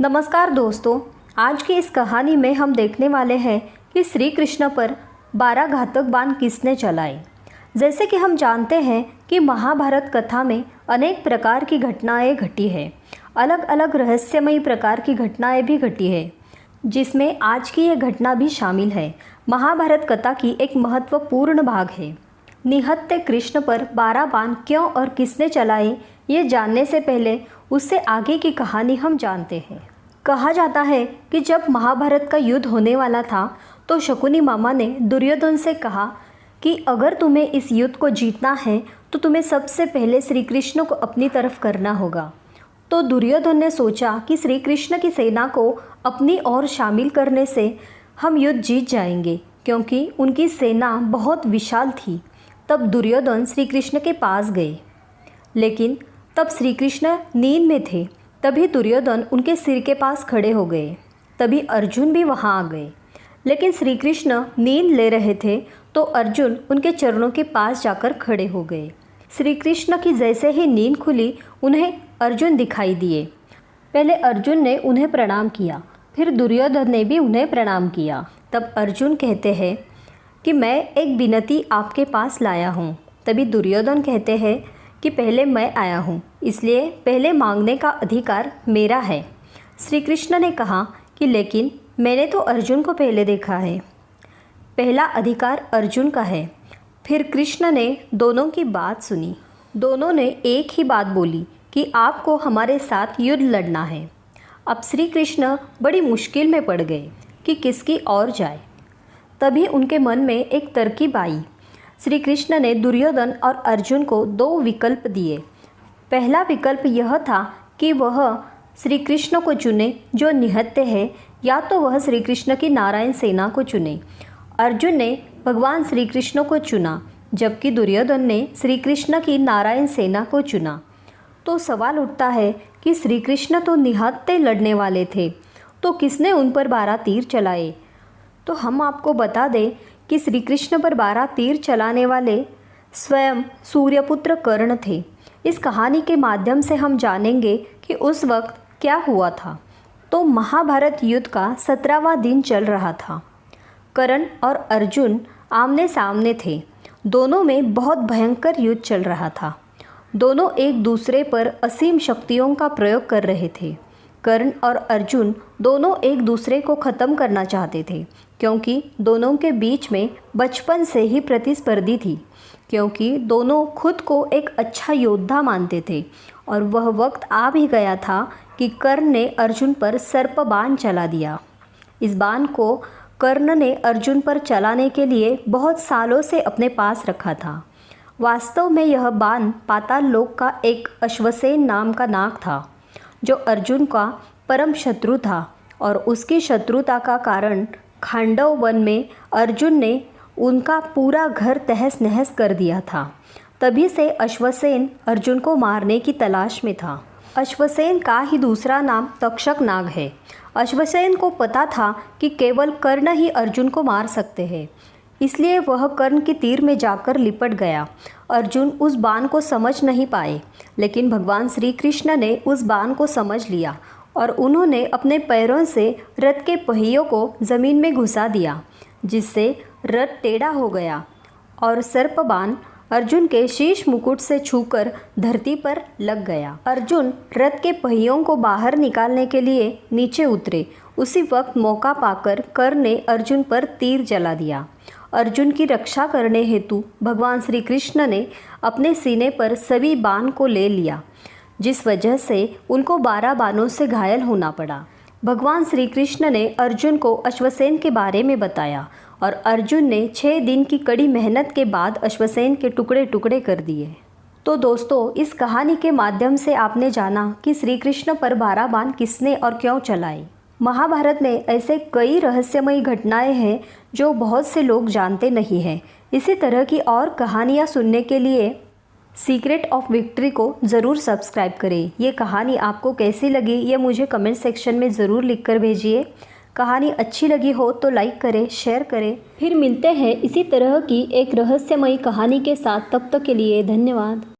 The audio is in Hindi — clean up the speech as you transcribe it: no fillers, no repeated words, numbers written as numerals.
नमस्कार दोस्तों, आज की इस कहानी में हम देखने वाले हैं कि श्री कृष्ण पर 12 घातक बाण किसने चलाए। जैसे कि हम जानते हैं कि महाभारत कथा में अनेक प्रकार की घटनाएं घटी है, अलग अलग रहस्यमयी प्रकार की घटनाएं भी घटी है, जिसमें आज की यह घटना भी शामिल है। महाभारत कथा की एक महत्वपूर्ण भाग है। निहत्थे कृष्ण पर 12 बाण क्यों और किसने चलाए, ये जानने से पहले उससे आगे की कहानी हम जानते हैं। कहा जाता है कि जब महाभारत का युद्ध होने वाला था तो शकुनी मामा ने दुर्योधन से कहा कि अगर तुम्हें इस युद्ध को जीतना है तो तुम्हें सबसे पहले श्री कृष्ण को अपनी तरफ करना होगा। तो दुर्योधन ने सोचा कि श्री कृष्ण की सेना को अपनी ओर शामिल करने से हम युद्ध जीत जाएंगे, क्योंकि उनकी सेना बहुत विशाल थी। तब दुर्योधन श्री कृष्ण के पास गए, लेकिन तब श्री कृष्ण नींद में थे। तभी दुर्योधन उनके सिर के पास खड़े हो गए। तभी अर्जुन भी वहां आ गए, लेकिन श्री कृष्ण नींद ले रहे थे तो अर्जुन उनके चरणों के पास जाकर खड़े हो गए। श्री कृष्ण की जैसे ही नींद खुली उन्हें अर्जुन दिखाई दिए। पहले अर्जुन ने उन्हें प्रणाम किया, फिर दुर्योधन ने भी उन्हें प्रणाम किया। तब अर्जुन कहते हैं कि मैं एक विनती आपके पास लाया हूँ। तभी दुर्योधन कहते हैं कि पहले मैं आया हूँ, इसलिए पहले मांगने का अधिकार मेरा है। श्री कृष्ण ने कहा कि लेकिन मैंने तो अर्जुन को पहले देखा है, पहला अधिकार अर्जुन का है। फिर कृष्ण ने दोनों की बात सुनी। दोनों ने एक ही बात बोली कि आपको हमारे साथ युद्ध लड़ना है। अब श्री कृष्ण बड़ी मुश्किल में पड़ गए कि किसकी ओर जाए। तभी उनके मन में एक तरकीब आई। श्री कृष्ण ने दुर्योधन और अर्जुन को 2 विकल्प दिए। पहला विकल्प यह था कि वह श्री कृष्ण को चुने जो निहत्थे है, या तो वह श्री कृष्ण की नारायण सेना को चुने। अर्जुन ने भगवान श्री कृष्ण को चुना, जबकि दुर्योधन ने श्री कृष्ण की नारायण सेना को चुना। तो सवाल उठता है कि श्री कृष्ण तो निहत्थे लड़ने वाले थे, तो किसने उन पर 12 तीर चलाए। तो हम आपको बता दें कि श्री कृष्ण पर 12 तीर चलाने वाले स्वयं सूर्यपुत्र कर्ण थे। इस कहानी के माध्यम से हम जानेंगे कि उस वक्त क्या हुआ था। तो महाभारत युद्ध का 17वां दिन चल रहा था। कर्ण और अर्जुन आमने सामने थे। दोनों में बहुत भयंकर युद्ध चल रहा था। दोनों एक दूसरे पर असीम शक्तियों का प्रयोग कर रहे थे। कर्ण और अर्जुन दोनों एक दूसरे को ख़त्म करना चाहते थे, क्योंकि दोनों के बीच में बचपन से ही प्रतिस्पर्धी थी, क्योंकि दोनों खुद को एक अच्छा योद्धा मानते थे। और वह वक्त आ भी गया था कि कर्ण ने अर्जुन पर सर्प बाण चला दिया। इस बाण को कर्ण ने अर्जुन पर चलाने के लिए बहुत सालों से अपने पास रखा था। वास्तव में यह बाण पाताल लोक का एक अश्वसेन नाम का नाग था, जो अर्जुन का परम शत्रु था। और उसकी शत्रुता का कारण खांडव वन में अर्जुन ने उनका पूरा घर तहस नहस कर दिया था। तभी से अश्वसेन अर्जुन को मारने की तलाश में था। अश्वसेन का ही दूसरा नाम तक्षक नाग है। अश्वसेन को पता था कि केवल कर्ण ही अर्जुन को मार सकते हैं, इसलिए वह कर्ण की तीर में जाकर लिपट गया। अर्जुन उस बाण को समझ नहीं पाए, लेकिन भगवान श्री कृष्ण ने उस बाण को समझ लिया और उन्होंने अपने पैरों से रथ के पहियों को ज़मीन में घुसा दिया, जिससे रथ टेढ़ा हो गया और सर्प बाण अर्जुन के शीश मुकुट से छूकर धरती पर लग गया। अर्जुन रथ के पहियों को बाहर निकालने के लिए नीचे उतरे। उसी वक्त मौका पाकर कर्ण ने अर्जुन पर तीर चला दिया। अर्जुन की रक्षा करने हेतु भगवान श्री कृष्ण ने अपने सीने पर सभी बाण को ले लिया, जिस वजह से उनको 12 बाणों से घायल होना पड़ा। भगवान श्री कृष्ण ने अर्जुन को अश्वसेन के बारे में बताया और अर्जुन ने 6 दिन की कड़ी मेहनत के बाद अश्वसेन के टुकड़े टुकड़े कर दिए। तो दोस्तों, इस कहानी के माध्यम से आपने जाना कि श्री कृष्ण पर 12 बाण किसने और क्यों चलाए। महाभारत में ऐसे कई रहस्यमयी घटनाएं हैं जो बहुत से लोग जानते नहीं हैं। इसी तरह की और कहानियाँ सुनने के लिए सीक्रेट ऑफ विक्ट्री को ज़रूर सब्सक्राइब करें। ये कहानी आपको कैसी लगी ये मुझे कमेंट सेक्शन में ज़रूर लिखकर भेजिए। कहानी अच्छी लगी हो तो लाइक करें, शेयर करें। फिर मिलते हैं इसी तरह की एक रहस्यमयी कहानी के साथ। तब तक के लिए धन्यवाद।